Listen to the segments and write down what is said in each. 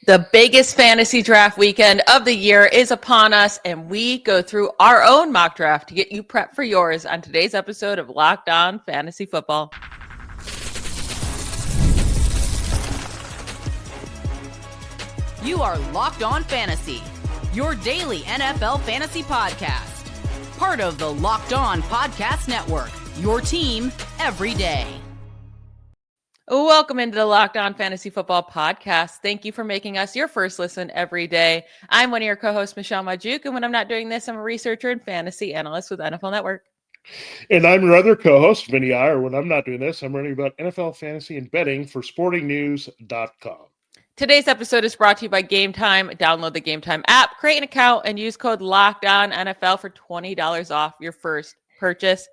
The biggest fantasy draft weekend of the year is upon us, and we go through our own mock draft to get you prepped for yours on today's episode of Locked On Fantasy Football. You are Locked On Fantasy, your daily NFL fantasy podcast. Part of the Locked On Podcast Network, your team every day. Welcome into the Locked On Fantasy Football podcast. Thank you for making us your first listen every day. I'm one of your co-hosts, Michelle Magdziuk, and when I'm not doing this, I'm a researcher and fantasy analyst with NFL Network. And I'm your other co-host, Vinnie Iyer. When I'm not doing this, I'm learning about NFL fantasy and betting for sportingnews.com. Today's episode is brought to you by Gametime. Download the Gametime app, create an account, and use code LOCKEDONNFL for $20 off your first purchase.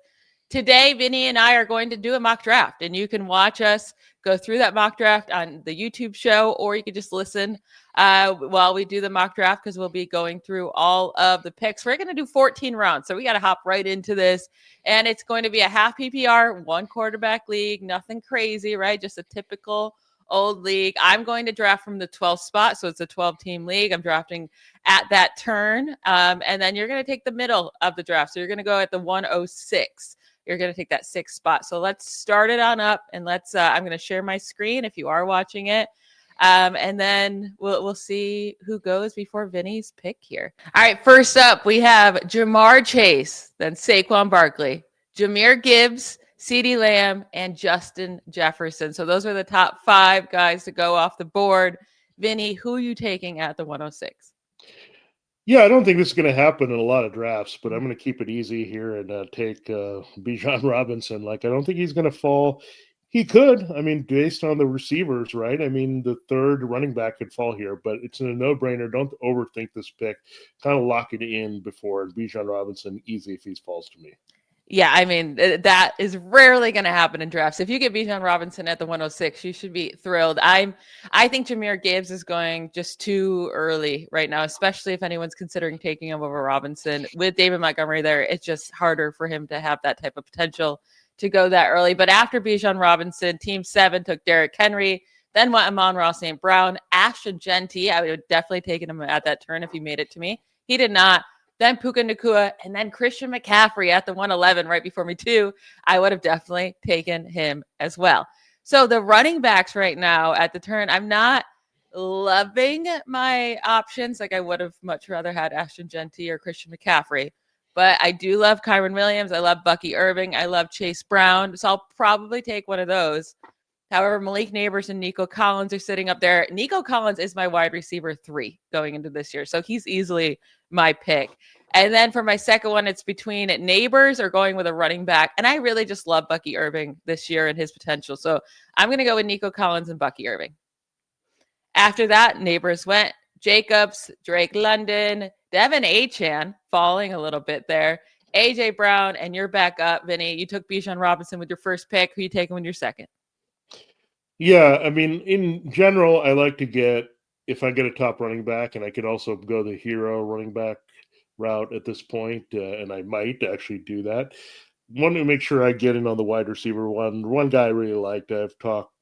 Today, Vinny and I are going to do a mock draft, and you can watch us go through that mock draft on the YouTube show, or you can just listen while we do the mock draft because we'll be going through all of the picks. We're going to do 14 rounds, so we got to hop right into this, and it's going to be a half PPR, one quarterback league, nothing crazy, right? Just a typical old league. I'm going to draft from the 12th spot, so it's a 12-team league. I'm drafting at that turn, and then you're going to take the middle of the draft, so you're going to go at the 106. You're going to take that 6th spot. So let's start it on up, and I'm going to share my screen if you are watching it. And then we'll see who goes before Vinny's pick here. All right, first up, we have Jamar Chase, then Saquon Barkley, Jahmyr Gibbs, CeeDee Lamb, and Justin Jefferson. So those are the top 5 guys to go off the board. Vinny, who are you taking at the 106? Yeah, I don't think this is going to happen in a lot of drafts, but I'm going to keep it easy here and take Bijan Robinson. I don't think he's going to fall. He could. I mean, based on the receivers, right? I mean, the third running back could fall here, but it's a no-brainer. Don't overthink this pick. Kind of lock it in before Bijan Robinson, easy if he falls to me. Yeah, I mean, that is rarely going to happen in drafts. If you get Bijan Robinson at the 106, you should be thrilled. I think Jahmyr Gibbs is going just too early right now, especially if anyone's considering taking him over Robinson. With David Montgomery there, it's just harder for him to have that type of potential to go that early. But after Bijan Robinson, Team 7 took Derrick Henry, then went Amon-Ra St. Brown, Ashton Genty. I would have definitely taken him at that turn if he made it to me. He did not. Then Puka Nacua, and then Christian McCaffrey at the 111 right before me too. I would have definitely taken him as well. So the running backs right now at the turn, I'm not loving my options. I would have much rather had Ashton Genty or Christian McCaffrey. But I do love Kyren Williams. I love Bucky Irving. I love Chase Brown. So I'll probably take one of those. However, Malik Neighbors and Nico Collins are sitting up there. Nico Collins is my wide receiver 3 going into this year. So he's easily my pick. And then for my second one, it's between Neighbors or going with a running back. And I really just love Bucky Irving this year and his potential. So I'm going to go with Nico Collins and Bucky Irving. After that, Neighbors went Jacobs, Drake London, Devin Achane falling a little bit there, AJ Brown, and you're back up, Vinny. You took Bijan Robinson with your first pick. Who are you taking with your second? Yeah, I mean, in general, I like to get, if I get a top running back, and I could also go the hero running back route at this point, and I might actually do that. Want to make sure I get in on the wide receiver one. One guy I really liked, I've talked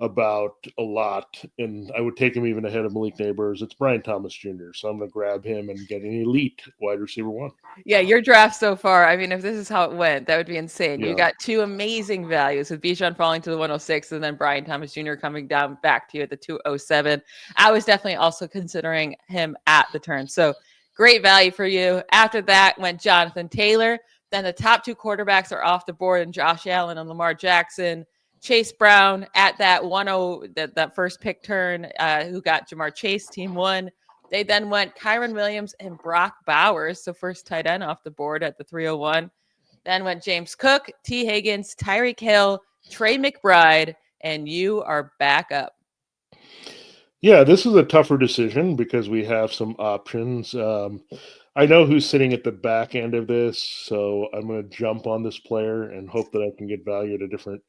about a lot, and I would take him even ahead of Malik Neighbors. It's Brian Thomas Jr., so I'm going to grab him and get an elite wide receiver 1. Yeah, your draft so far, I mean, if this is how it went, that would be insane. Yeah. You got 2 amazing values with Bijan falling to the 106 and then Brian Thomas Jr. coming down back to you at the 207. I was definitely also considering him at the turn. So great value for you. After that went Jonathan Taylor. Then the top 2 quarterbacks are off the board, and Josh Allen and Lamar Jackson. Chase Brown at that 10, that first pick turn, who got Jamar Chase, team 1. They then went Kyren Williams and Brock Bowers, so first tight end off the board at the 301. Then went James Cook, T. Higgins, Tyreek Hill, Trey McBride, and you are back up. Yeah, this is a tougher decision because we have some options. I know who's sitting at the back end of this, so I'm going to jump on this player and hope that I can get value at a different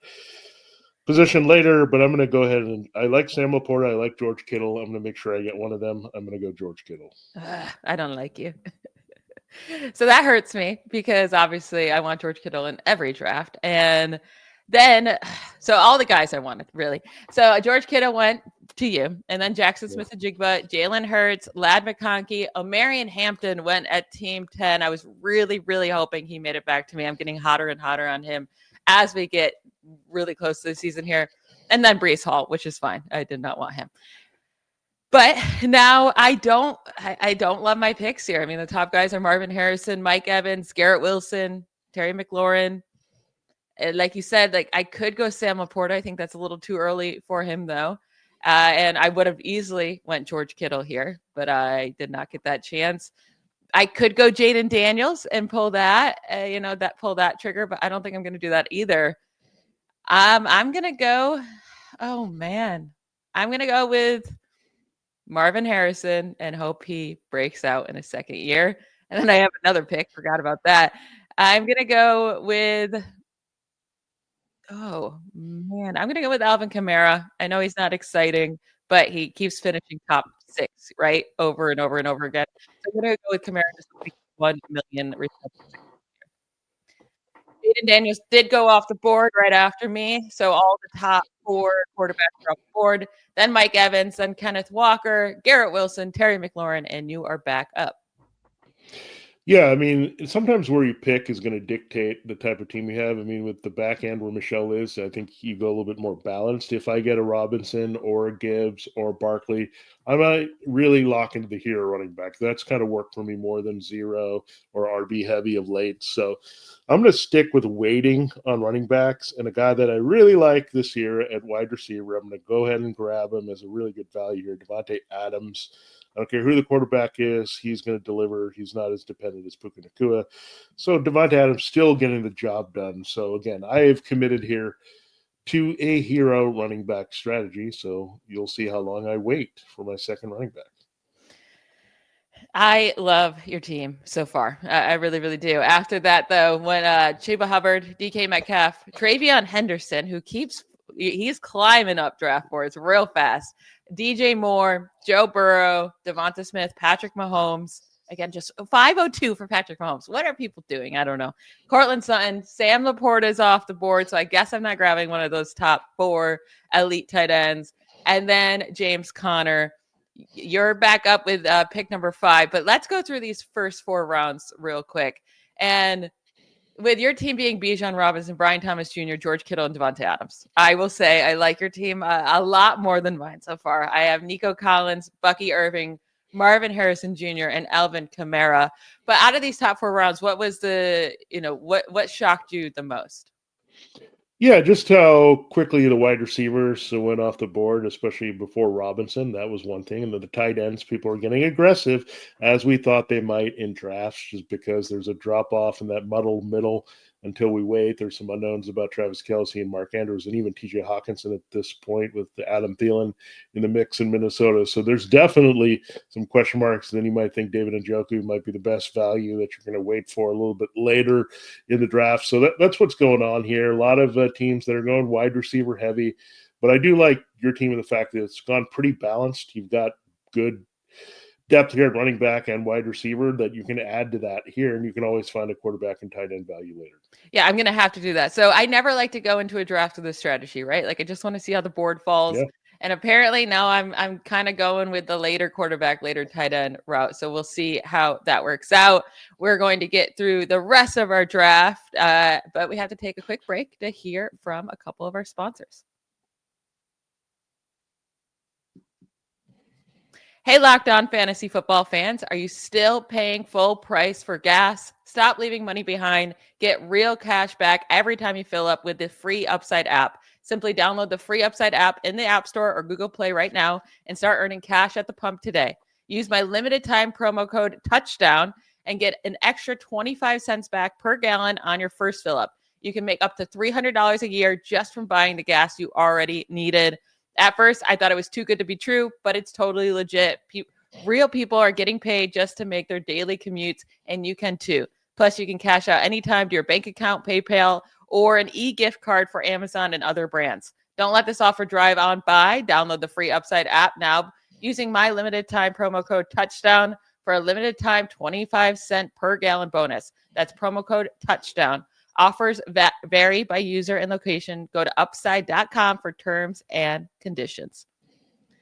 position later, but I'm going to go ahead and I like Sam Laporta. I like George Kittle. I'm going to make sure I get one of them. I'm going to go George Kittle. I don't like you. So that hurts me because obviously I want George Kittle in every draft. And then, so all the guys I wanted, really. So George Kittle went to you. And then Jackson Smith-Njigba, Jalen Hurts, Lad McConkey, Omarion Hampton went at team 10. I was really, really hoping he made it back to me. I'm getting hotter and hotter on him as we get really close to the season here. And then Breece Hall, which is fine. I did not want him. But now I don't love my picks here. I mean, the top guys are Marvin Harrison, Mike Evans, Garrett Wilson, Terry McLaurin. And like you said, like I could go Sam Laporta. I think that's a little too early for him, though. And I would have easily went George Kittle here, but I did not get that chance. I could go Jaden Daniels and pull that, pull that trigger, but I don't think I'm going to do that either. I'm going to go. Oh man, I'm going to go with Marvin Harrison and hope he breaks out in his second year. And then I have another pick. Forgot about that. I'm going to go with, oh man, I'm going to go with Alvin Kamara. I know he's not exciting, but he keeps finishing top 6, right? Over and over and over again. So I'm going to go with Kamara just 1 million receptions. Jaden Daniels did go off the board right after me. So all the top 4 quarterbacks are off the board. Then Mike Evans, then Kenneth Walker, Garrett Wilson, Terry McLaurin, and you are back up. Yeah, I mean, sometimes where you pick is going to dictate the type of team you have. I mean, with the back end where Michelle is, I think you go a little bit more balanced. If I get a Robinson or a Gibbs or Barkley, I might really lock into the hero running back. That's kind of worked for me more than zero or RB heavy of late. So I'm going to stick with waiting on running backs, and a guy that I really like this year at wide receiver, I'm going to go ahead and grab him as a really good value here, Davante Adams. I don't care who the quarterback is, he's going to deliver. He's not as dependent as Puka Nacua. So Davante Adams still getting the job done. So again, I have committed here to a hero running back strategy. So you'll see how long I wait for my second running back. I love your team so far. I really, really do. After that, though, when Chuba Hubbard, DK Metcalf, Travion Henderson, he's climbing up draft boards real fast. DJ Moore, Joe Burrow, Devonta Smith, Patrick Mahomes. Again, just 502 for Patrick Mahomes. What are people doing? I don't know. Cortland Sutton, Sam Laporta is off the board, so I guess I'm not grabbing one of those top 4 elite tight ends. And then James Conner. You're back up with pick number 5, but let's go through these first 4 rounds real quick. And with your team being Bijan Robinson, Brian Thomas Jr., George Kittle, and Devonta Adams, I will say I like your team a lot more than mine so far. I have Nico Collins, Bucky Irving, Marvin Harrison Jr., and Alvin Kamara. But out of these top 4 rounds, what was what shocked you the most? Yeah, just how quickly the wide receivers went off the board, especially before Robinson. That was one thing. And then the tight ends, people are getting aggressive, as we thought they might in drafts, just because there's a drop-off in that muddled middle until we wait. There's some unknowns about Travis Kelce and Mark Andrews and even TJ Hawkinson at this point with Adam Thielen in the mix in Minnesota. So there's definitely some question marks. Then you might think David Njoku might be the best value that you're going to wait for a little bit later in the draft. So that's what's going on here. A lot of teams that are going wide receiver heavy. But I do like your team in the fact that it's gone pretty balanced. You've got good depth here at running back and wide receiver that you can add to that here, and you can always find a quarterback and tight end value later. Yeah, I'm going to have to do that. So I never like to go into a draft with this strategy, right? Like I just want to see how the board falls. Yeah. And apparently now I'm kind of going with the later quarterback, later tight end route. So we'll see how that works out. We're going to get through the rest of our draft, but we have to take a quick break to hear from a couple of our sponsors. Hey, Locked On Fantasy Football fans, are you still paying full price for gas? Stop leaving money behind. Get real cash back every time you fill up with the free Upside app. Simply download the free Upside app in the App Store or Google Play right now and start earning cash at the pump today. Use my limited time promo code TOUCHDOWN and get an extra 25 cents back per gallon on your first fill up. You can make up to $300 a year just from buying the gas you already needed. At first, I thought it was too good to be true, but it's totally legit. Real people are getting paid just to make their daily commutes, and you can too. Plus, you can cash out anytime to your bank account, PayPal, or an e-gift card for Amazon and other brands. Don't let this offer drive on by. Download the free Upside app now using my limited time promo code TOUCHDOWN for a limited time 25 cent per gallon bonus. That's promo code TOUCHDOWN. Offers vary by user and location. Go to upside.com for terms and conditions.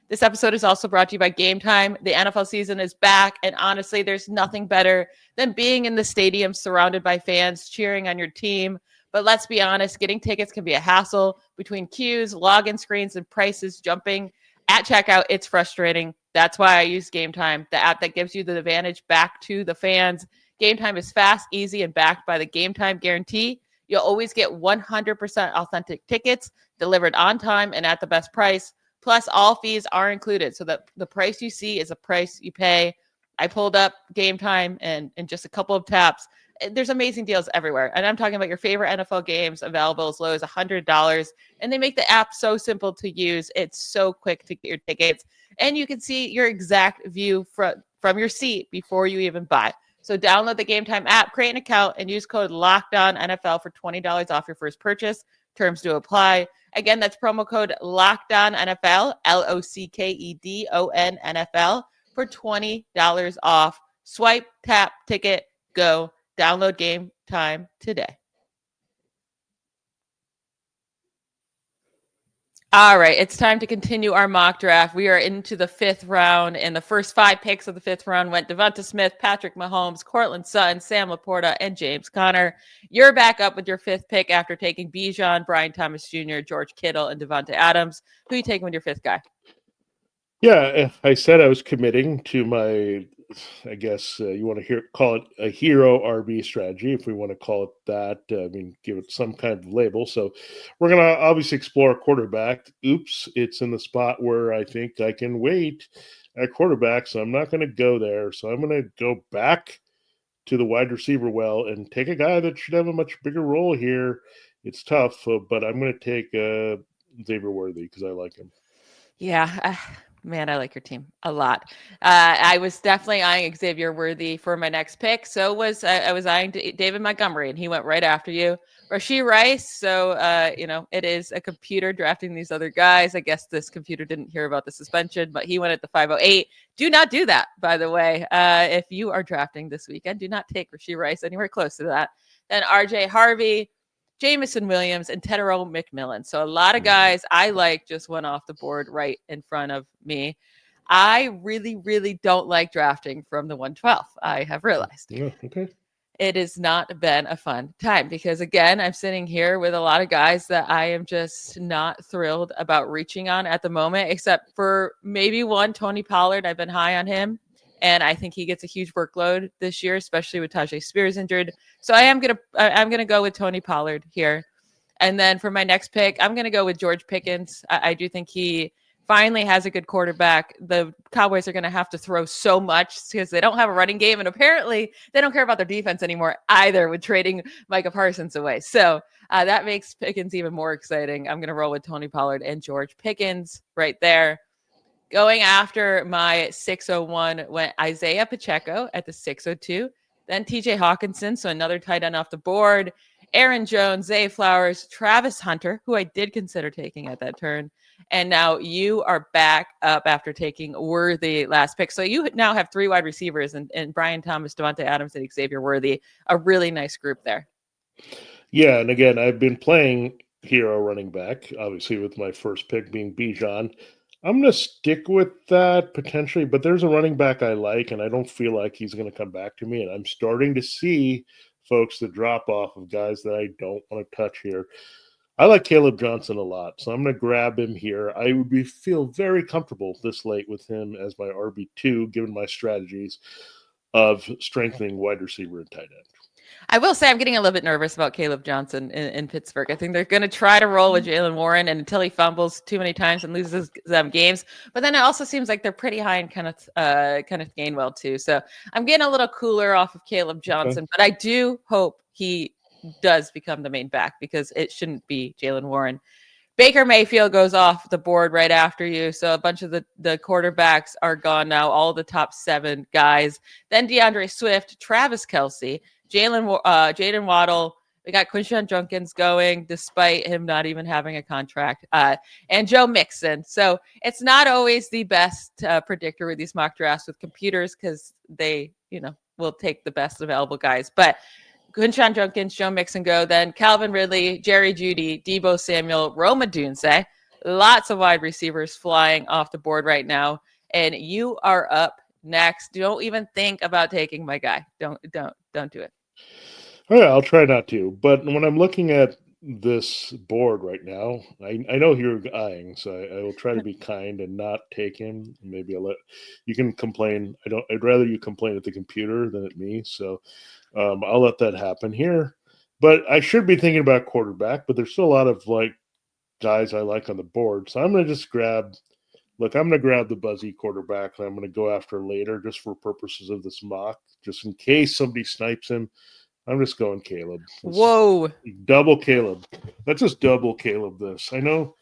This episode is also brought to you by Gametime. The NFL season is back, and honestly, there's nothing better than being in the stadium surrounded by fans cheering on your team. But let's be honest, getting tickets can be a hassle. Between queues, login screens, and prices jumping at checkout, it's frustrating. That's why I use Gametime, the app that gives you the advantage back to the fans. Gametime is fast, easy, and backed by the Gametime guarantee. You'll always get 100% authentic tickets delivered on time and at the best price. Plus, all fees are included, so that the price you see is a price you pay. I pulled up Gametime, and in just a couple of taps, there's amazing deals everywhere. And I'm talking about your favorite NFL games available as low as $100. And they make the app so simple to use. It's so quick to get your tickets. And you can see your exact view from your seat before you even buy. So download the Gametime app, create an account, and use code LOCKEDONNFL for $20 off your first purchase. Terms do apply. Again, that's promo code LOCKEDONNFL, LOCKEDON NFL, for $20 off. Swipe, tap, ticket, go. Download Gametime today. All right, it's time to continue our mock draft. We are into the 5th round, and the first 5 picks of the 5th round went Devonta Smith, Patrick Mahomes, Courtland Sutton, Sam Laporta, and James Conner. You're back up with your 5th pick after taking Bijan, Brian Thomas Jr., George Kittle, and Devonta Adams. Who are you taking with your 5th guy? Yeah, I said I was committing to my, I guess you want to call it a hero RB strategy, if we want to call it that. I mean, give it some kind of label. So we're going to obviously explore a quarterback. Oops, it's in the spot where I think I can wait at quarterback, so I'm not going to go there. So I'm going to go back to the wide receiver well and take a guy that should have a much bigger role here. It's tough, but I'm going to take Xavier Worthy because I like him. Yeah, man, I like your team a lot. I was definitely eyeing Xavier Worthy for my next pick. So was I was eyeing David Montgomery, and he went right after you. Rashee Rice. So, it is a computer drafting these other guys. I guess this computer didn't hear about the suspension, but he went at the 508. Do not do that, by the way. If you are drafting this weekend, do not take Rashee Rice anywhere close to that. Then RJ Harvey, Jamison Williams, and Tedero McMillan. So a lot of guys I like just went off the board right in front of me. I really, really don't like drafting from the 112. I have realized. Yeah, okay. It has not been a fun time because, again, I'm sitting here with a lot of guys that I am just not thrilled about reaching on at the moment, except for maybe one, Tony Pollard. I've been high on him, and I think he gets a huge workload this year, especially with Tajay Spears injured. So I'm gonna go with Tony Pollard here. And then for my next pick, I'm gonna go with George Pickens. I do think he finally has a good quarterback. The Cowboys are going to have to throw so much because they don't have a running game, and apparently they don't care about their defense anymore either with trading Micah Parsons away. So that makes Pickens even more exciting. I'm going to roll with Tony Pollard and George Pickens right there. Going after my 601 went Isaiah Pacheco at the 602, then TJ Hawkinson, so another tight end off the board, Aaron Jones, Zay Flowers, Travis Hunter, who I did consider taking at that turn. And now you are back up after taking Worthy last pick. So you now have 3 wide receivers and Brian Thomas, Devonta Adams, and Xavier Worthy. A really nice group there. Yeah, and again, I've been playing hero running back, obviously with my first pick being Bijan. I'm going to stick with that potentially, but there's a running back I like, and I don't feel like he's going to come back to me. And I'm starting to see, folks, the drop-off of guys that I don't want to touch here. I like Caleb Johnson a lot, so I'm going to grab him here. I would feel very comfortable this late with him as my RB2, given my strategies of strengthening wide receiver and tight end. I will say I'm getting a little bit nervous about Caleb Johnson in Pittsburgh. I think they're going to try to roll with Jalen Warren, and until he fumbles too many times and loses games. But then it also seems like they're pretty high in Kenneth Gainwell too. So I'm getting a little cooler off of Caleb Johnson, but I do hope he does become the main back because it shouldn't be Jalen Warren. Baker Mayfield goes off the board right after you. So a bunch of the quarterbacks are gone now, all the top 7 guys. Then DeAndre Swift, Travis Kelce, Jaden Waddle. We got Quinshon Judkins going despite him not even having a contract, and Joe Mixon. So it's not always the best predictor with these mock drafts with computers because they, will take the best available guys. But Quinshon Judkins, Joe Mixon go, then Calvin Ridley, Jerry Jeudy, Deebo Samuel, Rome Odunze. lots of wide receivers flying off the board right now. And you are up next. Don't even think about taking my guy. Don't do it. Oh, yeah, I'll try not to. But when I'm looking at this board right now, I know who you're eyeing, so I will try to be kind and not take him. Maybe I'll let you can complain. I'd rather you complain at the computer than at me. So I'll let that happen here. But I should be thinking about quarterback, but there's still a lot of guys I like on the board. So I'm gonna just grab I'm gonna grab the buzzy quarterback and I'm gonna go after later just for purposes of this mock, just in case somebody snipes him. I'm just going Caleb. Whoa. Double Caleb. Let's just double Caleb this. I know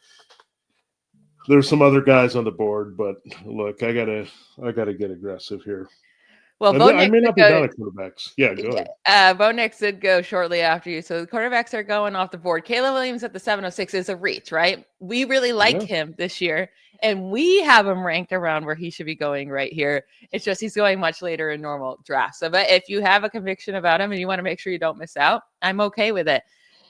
there's some other guys on the board, but look, I gotta get aggressive here. Well, I may not be down at quarterbacks. Yeah, go ahead. Bo Nix did go shortly after you. So the quarterbacks are going off the board. Caleb Williams at the 706 is a reach, right? We really liked him this year, and we have him ranked around where he should be going right here. It's just he's going much later in normal drafts. So, but if you have a conviction about him and you want to make sure you don't miss out, I'm okay with it.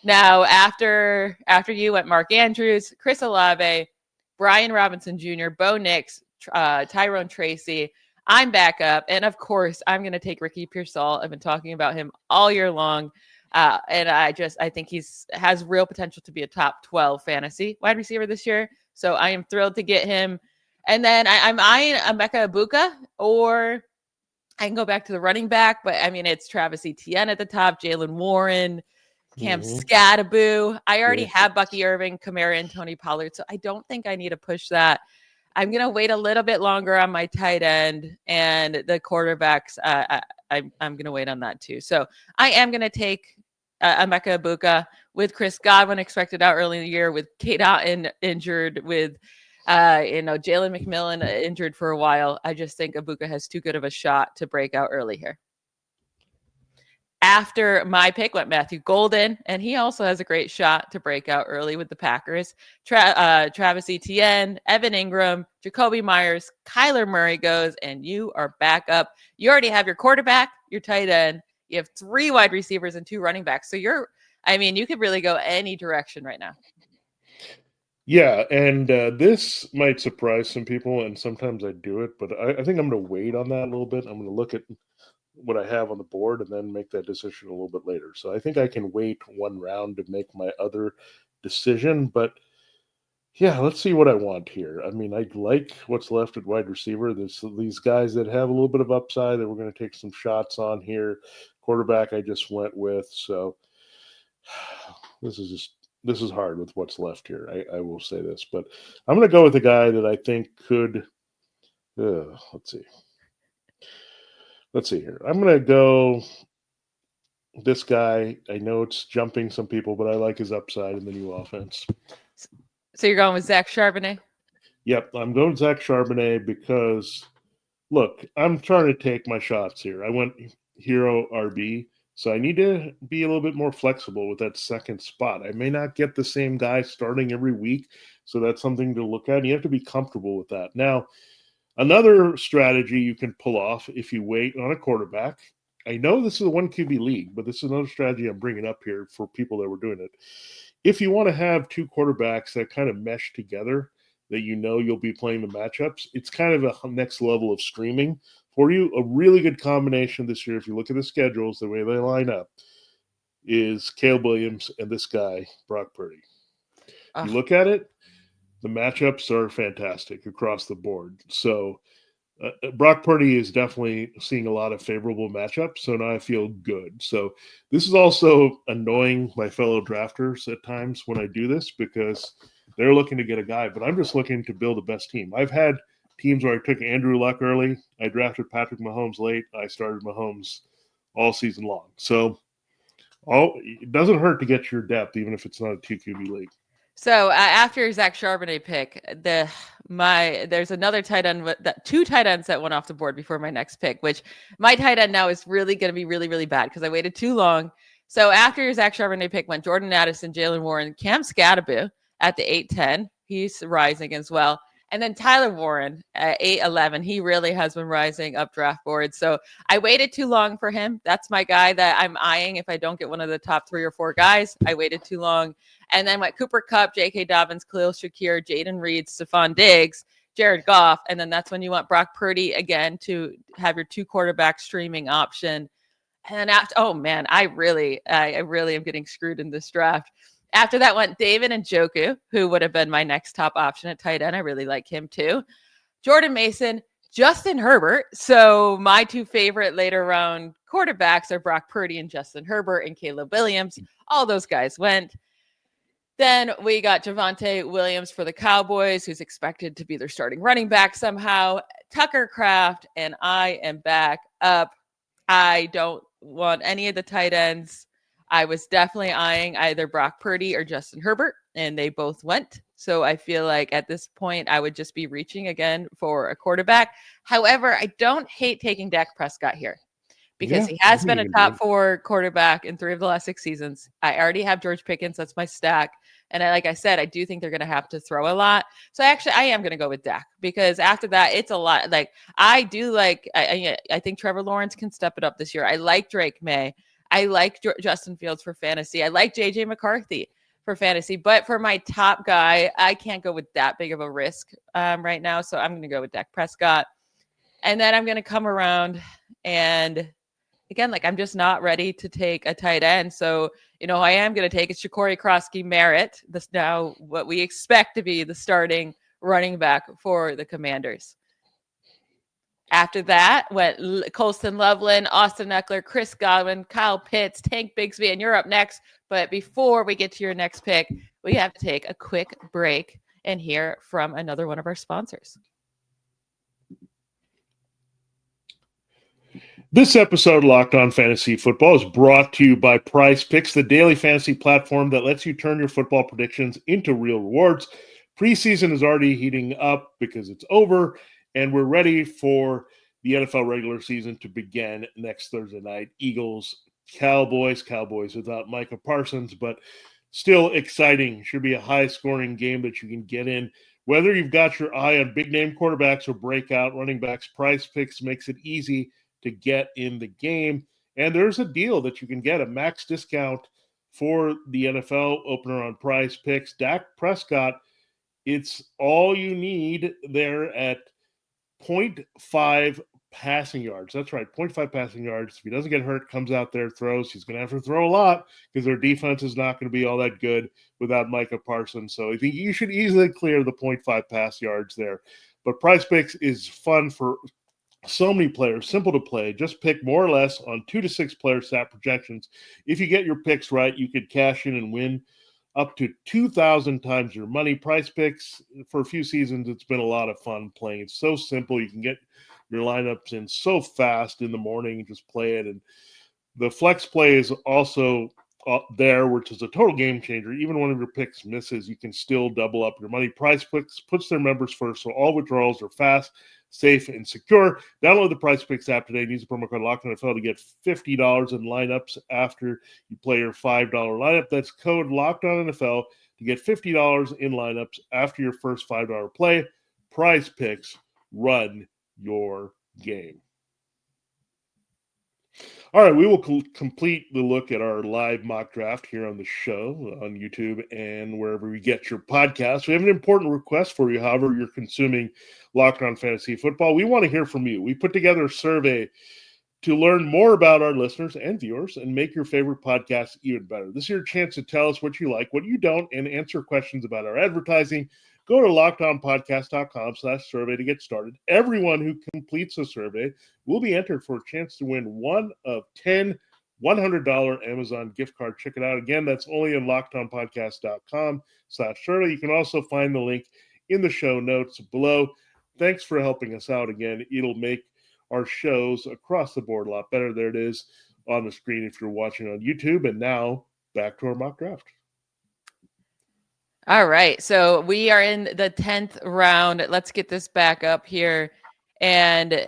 Now, after you went Mark Andrews, Chris Olave, Brian Robinson Jr., Bo Nix, Tyrone Tracy. I'm back up. And of course, I'm going to take Ricky Pearsall. I've been talking about him all year long. And I think has real potential to be a top 12 fantasy wide receiver this year. So I am thrilled to get him. And then I'm eyeing Emeka Egbuka, or I can go back to the running back, but I mean, it's Travis Etienne at the top, Jalen Warren, Cam Scattaboo. I already have Bucky Irving, Kamara, and Tony Pollard. So I don't think I need to push that. I'm going to wait a little bit longer on my tight end and the quarterbacks. I'm going to wait on that too. So I am going to take Emeka Egbuka with Chris Godwin expected out early in the year, with Kate Otten injured, with Jalen McMillan injured for a while. I just think Egbuka has too good of a shot to break out early here. After my pick went Matthew Golden, and he also has a great shot to break out early with the Packers. Travis Etienne, Evan Ingram, Jacoby Myers, Kyler Murray goes, and you are back up. You already have your quarterback, your tight end. You have 3 wide receivers and 2 running backs. So you could really go any direction right now. Yeah, and this might surprise some people, and sometimes I do it, but I think I'm going to wait on that a little bit. I'm going to look at what I have on the board and then make that decision a little bit later. So I think I can wait one round to make my other decision. But yeah, let's see what I want here. I mean, I like what's left at wide receiver. There's these guys that have a little bit of upside that we're going to take some shots on here. Quarterback I just went with. So this is hard with what's left here. I will say this, but I'm going to go with a guy that I think could, Let's see here. I'm going to go this guy. I know it's jumping some people, but I like his upside in the new offense. So you're going with Zach Charbonnet? Yep, I'm going Zach Charbonnet because, look, I'm trying to take my shots here. I went hero RB, so I need to be a little bit more flexible with that second spot. I may not get the same guy starting every week, so that's something to look at. You have to be comfortable with that. Now, another strategy you can pull off if you wait on a quarterback. I know this is a 1 QB league, but this is another strategy I'm bringing up here for people that were doing it. If you want to have 2 quarterbacks that kind of mesh together, that you'll be playing the matchups, it's kind of a next level of streaming for you. A really good combination this year, if you look at the schedules, the way they line up, is Caleb Williams and this guy, Brock Purdy. You look at it, the matchups are fantastic across the board. So Brock Purdy is definitely seeing a lot of favorable matchups, so now I feel good. So this is also annoying my fellow drafters at times when I do this because they're looking to get a guy, but I'm just looking to build the best team. I've had teams where I took Andrew Luck early. I drafted Patrick Mahomes late. I started Mahomes all season long. So it doesn't hurt to get your depth, even if it's not a 2 QB league. So after Zach Charbonnet pick, there's another tight end, 2 tight ends that went off the board before my next pick, which my tight end now is really going to be really, really bad because I waited too long. So after Zach Charbonnet pick went Jordan Addison, Jalen Warren, Cam Scattaboo at the 8-10. He's rising as well. And then Tyler Warren at 8-11, he really has been rising up draft boards. So I waited too long for him. That's my guy that I'm eyeing if I don't get one of the top 3 or 4 guys. I waited too long. And then went Cooper Kupp, J.K. Dobbins, Khalil Shakir, Jaden Reed, Stephon Diggs, Jared Goff. And then that's when you want Brock Purdy again to have your 2 quarterback streaming option. And then after, oh man, I really am getting screwed in this draft. After that went David Njoku, who would have been my next top option at tight end. I really like him too. Jordan Mason, Justin Herbert. So my 2 favorite later round quarterbacks are Brock Purdy and Justin Herbert and Caleb Williams. All those guys went. Then we got Javonte Williams for the Cowboys, who's expected to be their starting running back somehow. Tucker Kraft, and I am back up. I don't want any of the tight ends. I was definitely eyeing either Brock Purdy or Justin Herbert, and they both went. So I feel like at this point, I would just be reaching again for a quarterback. However, I don't hate taking Dak Prescott here because he has been a top 4 quarterback in 3 of the last 6 seasons. I already have George Pickens. That's my stack. And like I said, I do think they're going to have to throw a lot. So actually, I am going to go with Dak because after that, it's a lot. Like I do like, I think Trevor Lawrence can step it up this year. I like Drake May. I like Justin Fields for fantasy. I like JJ McCarthy for fantasy. But for my top guy, I can't go with that big of a risk right now. So I'm going to go with Dak Prescott. And then I'm going to come around and again, like I'm just not ready to take a tight end. So, I am going to take is Ja'Cory Krosky-Merritt. This now what we expect to be the starting running back for the Commanders. After that went Colston Loveland, Austin Eckler, Chris Godwin, Kyle Pitts, Tank Bigsby, and you're up next. But before we get to your next pick, we have to take a quick break and hear from another one of our sponsors. This episode of Locked On Fantasy Football is brought to you by PrizePicks, the daily fantasy platform that lets you turn your football predictions into real rewards. Preseason is already heating up because it's over, and we're ready for the NFL regular season to begin next Thursday night. Eagles, Cowboys without Micah Parsons, but still exciting. Should be a high-scoring game that you can get in. Whether you've got your eye on big-name quarterbacks or breakout running backs, PrizePicks makes it easy to get in the game. And there's a deal that you can get, a max discount for the NFL opener on PrizePicks. Dak Prescott, it's all you need there at 0.5 passing yards. That's right, 0.5 passing yards. If he doesn't get hurt, comes out there, throws, he's going to have to throw a lot because their defense is not going to be all that good without Micah Parsons. So I think you should easily clear the 0.5 pass yards there. But PrizePicks is fun for so many players, simple to play. Just pick more or less on 2 to 6 player stat projections. If you get your picks right, you could cash in and win up to 2,000 times your money. PrizePicks, for a few seasons, it's been a lot of fun playing. It's so simple. You can get your lineups in so fast in the morning and just play it. And the flex play is also there, which is a total game changer. Even one of your picks misses, you can still double up your money. PrizePicks puts their members first, so all withdrawals are fast, safe, and secure. Download the PrizePicks app today and use the promo code LOCKEDONNFL to get $50 in lineups after you play your $5 lineup. That's code LOCKEDONNFL to get $50 in lineups after your first $5 play. PrizePicks, run your game. All right, we will complete the look at our live mock draft here on the show, on YouTube, and wherever we get your podcasts. We have an important request for you, however you're consuming Locked On Fantasy Football. We want to hear from you. We put together a survey to learn more about our listeners and viewers and make your favorite podcast even better. This is your chance to tell us what you like, what you don't, and answer questions about our advertising. Go to lockedonpodcast.com/survey to get started. Everyone who completes a survey will be entered for a chance to win one of 10 $100 Amazon gift cards. Check it out. Again, that's only in lockedonpodcast.com/survey. You can also find the link in the show notes below. Thanks for helping us out again. It'll make our shows across the board a lot better. There it is on the screen if you're watching on YouTube. And now back to our mock draft. All right. So we are in the 10th round. Let's get this back up here. And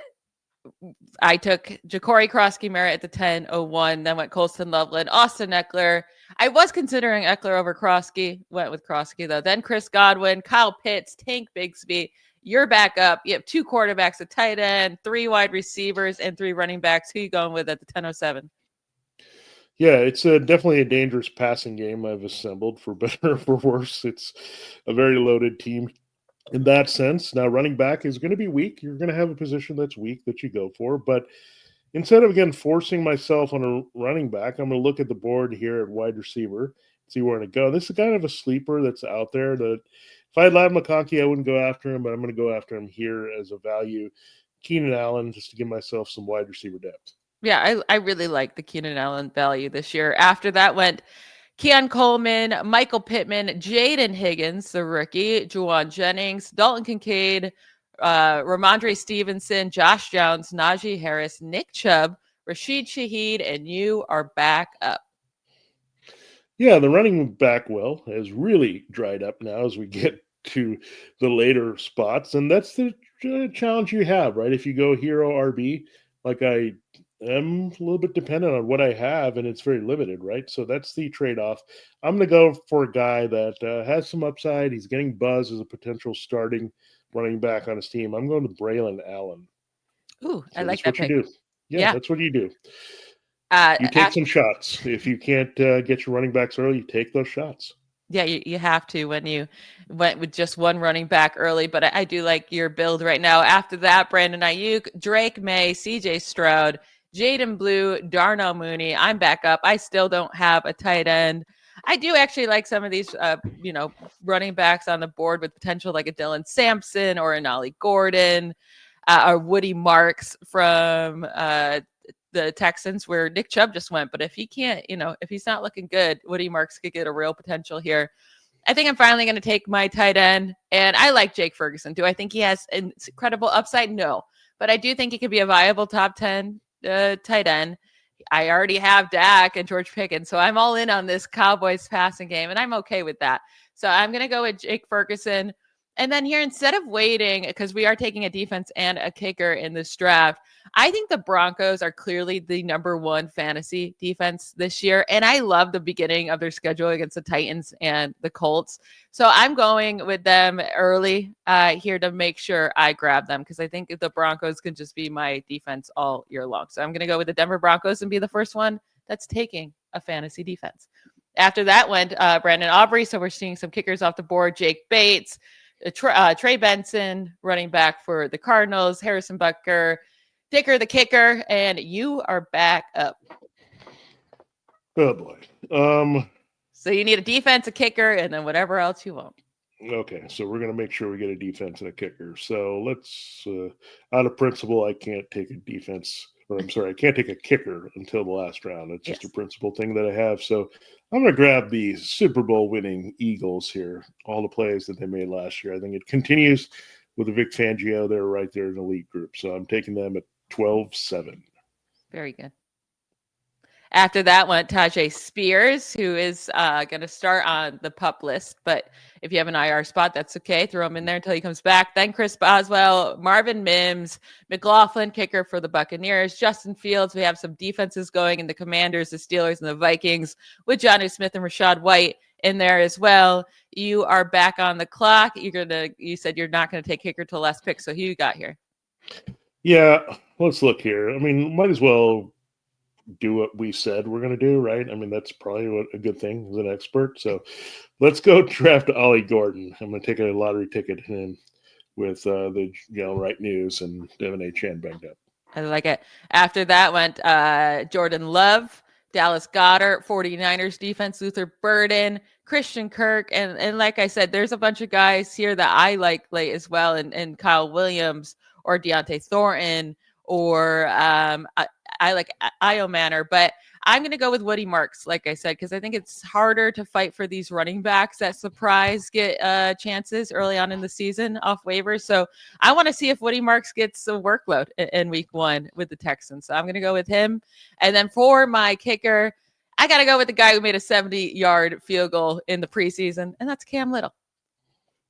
I took Ja'Cory Krosky-Merritt at the 10:01, then went Colston Loveland, Austin Eckler. I was considering Eckler over Krosky, went with Krosky though. Then Chris Godwin, Kyle Pitts, Tank Bigsby. You're back up. You have 2 quarterbacks, a tight end, 3 wide receivers, and 3 running backs. Who are you going with at the 10:07? Yeah, it's definitely a dangerous passing game I've assembled, for better or for worse. It's a very loaded team in that sense. Now, running back is going to be weak. You're going to have a position that's weak that you go for. But instead of, again, forcing myself on a running back, I'm going to look at the board here at wide receiver, see where to go. This is kind of a sleeper that's out there that if I had Ladd McConkey, I wouldn't go after him, but I'm going to go after him here as a value. Keenan Allen, just to give myself some wide receiver depth. Yeah, I really like the Keenan Allen value this year. After that went Keon Coleman, Michael Pittman, Jaden Higgins, the rookie, Juwan Jennings, Dalton Kincaid, Ramondre Stevenson, Josh Jones, Najee Harris, Nick Chubb, Rashid Shaheed, and you are back up. Yeah, the running back well has really dried up now as we get to the later spots. And that's the challenge you have, right? If you go hero RB, like I am a little bit dependent on what I have, and it's very limited, right? So that's the trade off. I'm going to go for a guy that has some upside. He's getting buzz as a potential starting running back on his team. I'm going to Braylon Allen. Ooh, So I like that's that what pick. you do. Yeah, that's what you do. You take some shots. If you can't get your running backs early, you take those shots. Yeah, you have to when you went with just one running back early, but I do like your build right now. After that, Brandon Ayuk, Drake May, CJ Stroud, Jaden Blue, Darnell Mooney. I'm back up. I still don't have a tight end. I do actually like some of these, running backs on the board with potential, like a Dylan Sampson or an Ollie Gordon, or Woody Marks from the Texans, where Nick Chubb just went. But if he can't, if he's not looking good, Woody Marks could get a real potential here. I think I'm finally going to take my tight end, and I like Jake Ferguson. Do I think he has incredible upside? No, but I do think he could be a viable top 10 tight end. I already have Dak and George Pickens, so I'm all in on this Cowboys passing game, and I'm okay with that. So I'm going to go with Jake Ferguson. And then here, instead of waiting, because we are taking a defense and a kicker in this draft, I think the Broncos are clearly the number 1 fantasy defense this year. And I love the beginning of their schedule against the Titans and the Colts. So I'm going with them early here to make sure I grab them, because I think the Broncos can just be my defense all year long. So I'm going to go with the Denver Broncos and be the first one that's taking a fantasy defense. After that went Brandon Aubrey. So we're seeing some kickers off the board. Jake Bates, Trey Benson, running back for the Cardinals, Harrison Butker, Dicker the kicker, and you are back up. Oh boy. So you need a defense, a kicker, and then whatever else you want. Okay, so we're going to make sure we get a defense and a kicker. So let's, out of principle, I can't take a defense, or I'm sorry, I can't take a kicker until the last round. It's just a principle thing that I have. So I'm going to grab the Super Bowl winning Eagles here, all the plays that they made last year. I think it continues with the Vic Fangio. They're right there in the elite group. So I'm taking them at 12-7. Very good. After that went Tajay Spears, who is going to start on the PUP list. But if you have an IR spot, that's okay. Throw him in there until he comes back. Then Chris Boswell, Marvin Mims, McLaughlin, kicker for the Buccaneers, Justin Fields. We have some defenses going in the Commanders, the Steelers, and the Vikings with Jonnu Smith and Rachaad White in there as well. You are back on the clock. You said you're not going to take kicker till last pick. So who you got here? Yeah, let's look here. I mean, might as well do what we said we're going to do, right? I mean, that's probably a good thing as an expert. So let's go draft Ollie Gordon. I'm going to take a lottery ticket in with the right news and Devin A. Chan banged up. I like it. After that went Jordan Love, Dallas Goedert, 49ers defense, Luther Burden, Christian Kirk. And like I said, there's a bunch of guys here that I like late as well. And Kyle Williams or Deontay Thornton or I like Io Manor, but I'm going to go with Woody Marks, like I said, because I think it's harder to fight for these running backs that surprise get chances early on in the season off waivers. So I want to see if Woody Marks gets a workload in week 1 with the Texans. So I'm going to go with him. And then for my kicker, I got to go with the guy who made a 70-yard field goal in the preseason, and that's Cam Little.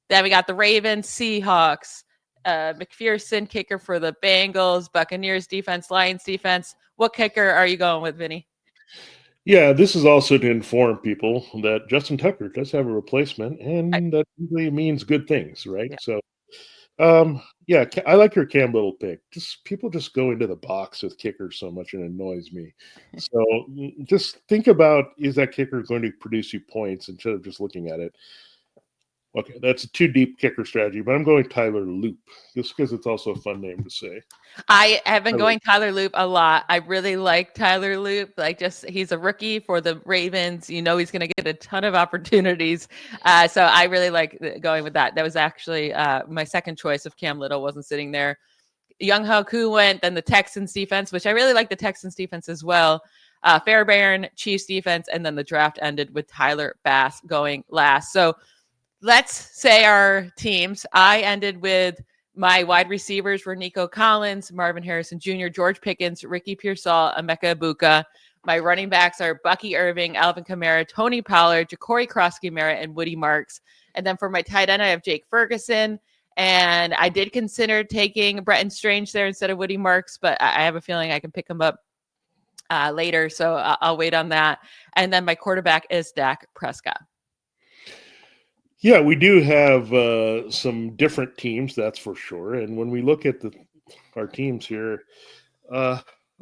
Then we got the Ravens, Seahawks, McPherson, kicker for the Bengals, Buccaneers defense, Lions defense. What kicker are you going with, Vinny? Yeah, this is also to inform people that Justin Tucker does have a replacement, and that usually means good things, right? Yeah. So Yeah, I like your Cam Little pick. Just people just go into the box with kickers so much and annoys me. So just think about, is that kicker going to produce you points instead of just looking at it? Okay, that's a too deep kicker strategy, but I'm going Tyler Loop just because it's also a fun name to say. I have been going Tyler Loop a lot. I really like Tyler Loop. He's a rookie for the Ravens. He's going to get a ton of opportunities. So I really like going with that. That was actually my second choice if Cam Little wasn't sitting there. Young Hoku went, then the Texans defense, which I really like the Texans defense as well. Fairbairn, Chiefs defense, and then the draft ended with Tyler Bass going last. So let's say our teams. I ended with my wide receivers were Nico Collins, Marvin Harrison Jr., George Pickens, Ricky Pearsall, Emeka Ibuka. My running backs are Bucky Irving, Alvin Kamara, Tony Pollard, Ja'Cory Krosky-Merritt, and Woody Marks. And then for my tight end, I have Jake Ferguson. And I did consider taking Bretton Strange there instead of Woody Marks, but I have a feeling I can pick him up later. So I'll wait on that. And then my quarterback is Dak Prescott. Yeah, we do have some different teams, that's for sure. And when we look at our teams here,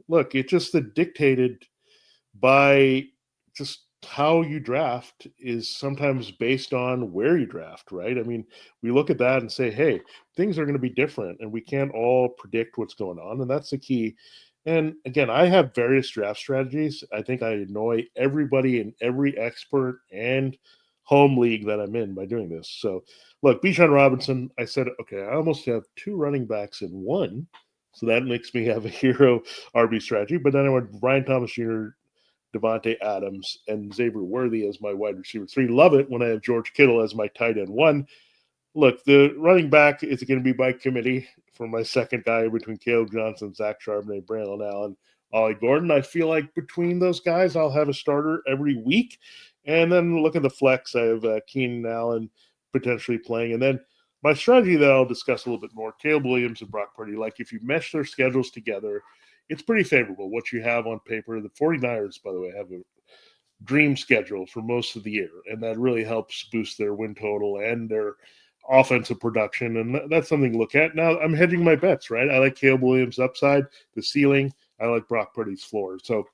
look, it's just dictated by just how you draft is sometimes based on where you draft, right? I mean, we look at that and say, hey, things are going to be different and we can't all predict what's going on. And that's the key. And again, I have various draft strategies. I think I annoy everybody and every expert and home league that I'm in by doing this. So look, Bijan Robinson, I said, okay, I almost have two running backs in one. So that makes me have a hero RB strategy. But then I went Brian Thomas Jr., Devontae Adams, and Xavier Worthy as my wide receiver 3. Love it when I have George Kittle as my tight end 1. Look, the running back is going to be by committee for my second guy between Caleb Johnson, Zach Charbonnet, Braylon Allen, Ollie Gordon. I feel like between those guys, I'll have a starter every week. And then look at the flex. I have Keenan Allen potentially playing. And then my strategy that I'll discuss a little bit more, Caleb Williams and Brock Purdy, like if you mesh their schedules together, it's pretty favorable what you have on paper. The 49ers, by the way, have a dream schedule for most of the year, and that really helps boost their win total and their offensive production, and that's something to look at. Now, I'm hedging my bets, right? I like Caleb Williams' upside, the ceiling. I like Brock Purdy's floor. So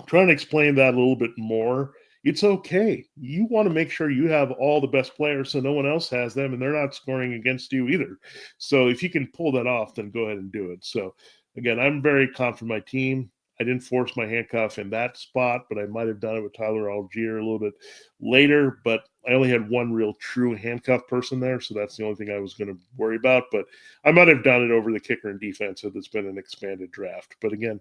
trying to explain that a little bit more. It's okay. You want to make sure you have all the best players so no one else has them and they're not scoring against you either. So if you can pull that off, then go ahead and do it. So again, I'm very confident in my team. I didn't force my handcuff in that spot, but I might have done it with Tyler Algier a little bit later. But I only had one real true handcuff person there, so that's the only thing I was going to worry about. But I might have done it over the kicker and defense if it's been an expanded draft. But again,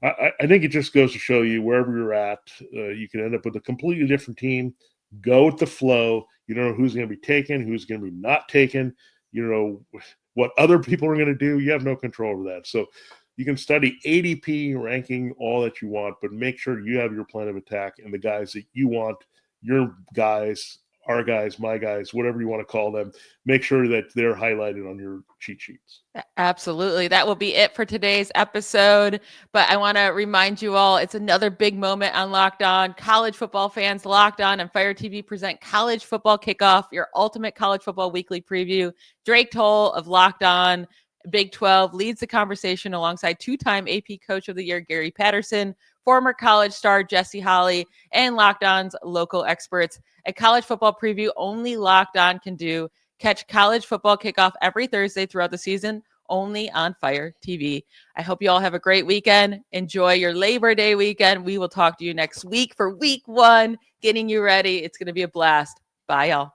I think it just goes to show you wherever you're at, you can end up with a completely different team. Go with the flow. You don't know who's going to be taken, who's going to be not taken. You know what other people are going to do. You have no control over that. So you can study ADP ranking all that you want, but make sure you have your plan of attack and the guys that you want, your guys, our guys, my guys, whatever you want to call them, make sure that they're highlighted on your cheat sheets. Absolutely. That will be it for today's episode. But I want to remind you all, it's another big moment on Locked On. College football fans, Locked On and Fire TV present College Football Kickoff, your ultimate college football weekly preview. Drake Toll of Locked On Big 12 leads the conversation alongside two-time AP Coach of the Year, Gary Patterson, former college star Jesse Holley, and Locked On's local experts. A college football preview only Locked On can do. Catch College Football Kickoff every Thursday throughout the season, only on Fire TV. I hope you all have a great weekend. Enjoy your Labor Day weekend. We will talk to you next week for week 1, getting you ready. It's going to be a blast. Bye, y'all.